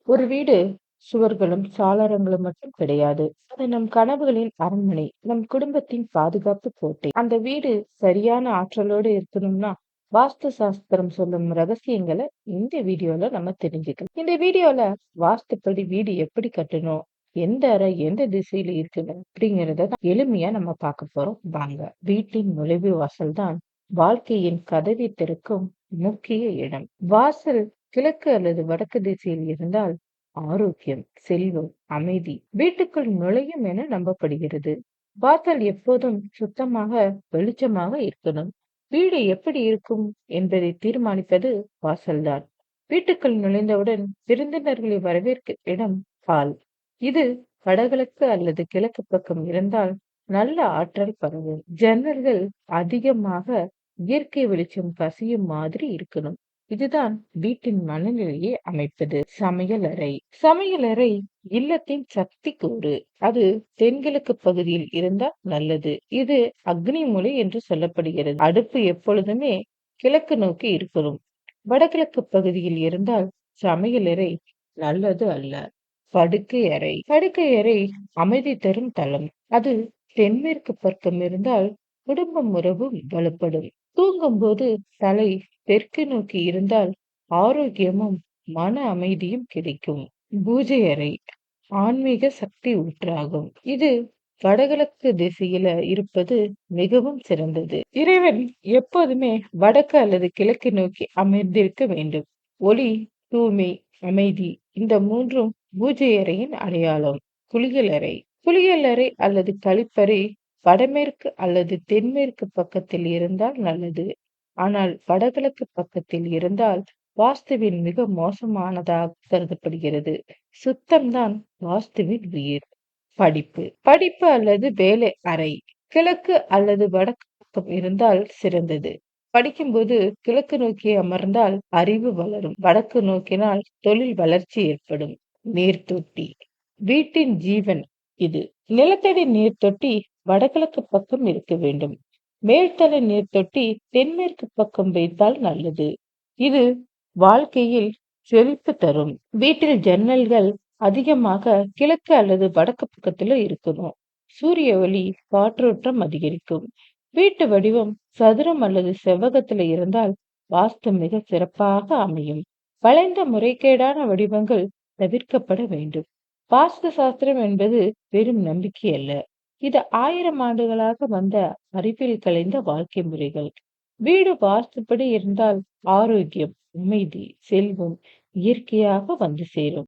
ஒரு வீடு சுவர்களும் சாளரங்களும் மட்டும் கிடையாது. அது நம் கனவுகளின் அரண்மனை, நம் குடும்பத்தின் பாதுகாப்பு கோட்டை. அந்த வீடு சரியான ஆற்றலோடு இருக்கணும்னா, வாஸ்து சாஸ்திரம் சொல்லும் ரகசியங்களை இந்த வீடியோல நம்ம தெரிஞ்சுக்கலாம். இந்த வீடியோல வாஸ்துப்படி வீடு எப்படி கட்டணும், எந்த அறை எந்த திசையில இருக்கணும் அப்படிங்கறத தான் எளிமையா நம்ம பார்க்க போறோம். வாங்க. வீட்டின் நுழைவு வாசல் தான் வாழ்க்கையின் கதவை திறக்கும் முக்கிய இடம். வாசல் கிழக்கு அல்லது வடக்கு திசையில் இருந்தால் ஆரோக்கியம், செல்வம், அமைதி வீட்டுக்குள் நுழையும் என நம்பப்படுகிறது. வாசல் எப்போதும் சுத்தமாக, வெளிச்சமாக இருக்கணும். வீடு எப்படி இருக்கும் என்பதை தீர்மானிப்பது வாசல்தான். வீட்டுக்குள் நுழைந்தவுடன் விருந்தினர்களை வரவேற்கும் இடம் ஹால். இது வடகிழக்கு அல்லது கிழக்கு பக்கம் இருந்தால் நல்ல ஆற்றல் பரவும். ஜன்னல்கள் அதிகமாக இயற்கை வெளிச்சம் கசியும் மாதிரி இருக்கணும். இதுதான் வீட்டின் மனநிலையை அமைப்பது. சமையலறை. சமையலறை இல்லத்தின் சக்தி கூறு. அது தென்கிழக்கு பகுதியில் இருந்தால் நல்லது. இது அக்னி மூலை என்று சொல்லப்படுகிறது. அடுப்பு எப்பொழுதுமே கிழக்கு நோக்கி இருக்கணும். வடகிழக்கு பகுதியில் இருந்தால் சமையலறை நல்லது அல்ல. படுக்கை அறை. படுக்கை அறை அமைதி தரும் தளம். அது தென்மேற்கு பக்கம் இருந்தால் குடும்பம் உறவு வலுப்படும். தூங்கும்போது தலை தெற்கு நோக்கி இருந்தால் ஆரோக்கியமும் மன அமைதியும் கிடைக்கும். பூஜை அறை ஆன்மீக சக்தி ஊற்றாகும். இது வடகிழக்கு திசையில இருப்பது மிகவும் சிறந்தது. இறைவன் எப்போதுமே வடக்கு அல்லது கிழக்கு நோக்கி அமர்ந்திருக்க வேண்டும். ஒளி, தூய்மை, அமைதி இந்த மூன்றும் பூஜை அறையின் அடையாளம். குளியலறை. குளியலறை அல்லது கழிப்பறை வடமேற்கு அல்லது தென்மேற்கு பக்கத்தில் இருந்தால் நல்லது. ஆனால் வடகிழக்கு பக்கத்தில் இருந்தால் வாஸ்துவின் மிக மோசமானதாக கருதப்படுகிறது. சுத்தம்தான் வாஸ்துவின் உயிர். படிப்பு. படிப்பு அல்லது வேலை அறை கிழக்கு அல்லது வடக்கு பக்கம் இருந்தால் சிறந்தது. படிக்கும்போது கிழக்கு நோக்கி அமர்ந்தால் அறிவு வளரும். வடக்கு நோக்கினால் தொழில் வளர்ச்சி ஏற்படும். நீர்த்தொட்டி. வீட்டின் ஜீவன் இது. நிலத்தடி நீர் தொட்டி வடகிழக்கு பக்கம் இருக்க வேண்டும். மேல்தள நீர் தொட்டி தென்மேற்கு பக்கம் வைத்தால் நல்லது. இது வாழ்க்கையில் செழிப்பு தரும். வீட்டில் ஜன்னல்கள் அதிகமாக கிழக்கு அல்லது வடக்கு பக்கத்துல இருக்கணும். சூரிய ஒளி காற்றோட்டம் அதிகரிக்கும். வீட்டு வடிவம் சதுரம் அல்லது செவ்வகத்துல இருந்தால் வாஸ்து மிக சிறப்பாக அமையும். வளைந்த முறைகேடான வடிவங்கள் தவிர்க்கப்பட வேண்டும். வாஸ்து சாஸ்திரம் என்பது வெறும் நம்பிக்கை அல்ல. இது 1000 ஆண்டுகளாக வந்த அறிவியல் கலைந்த வாழ்க்கை முறைகள். வீடு வாஸ்துப்படி இருந்தால் ஆரோக்கியம், அமைதி, செல்வம் இயற்கையாக வந்து சேரும்.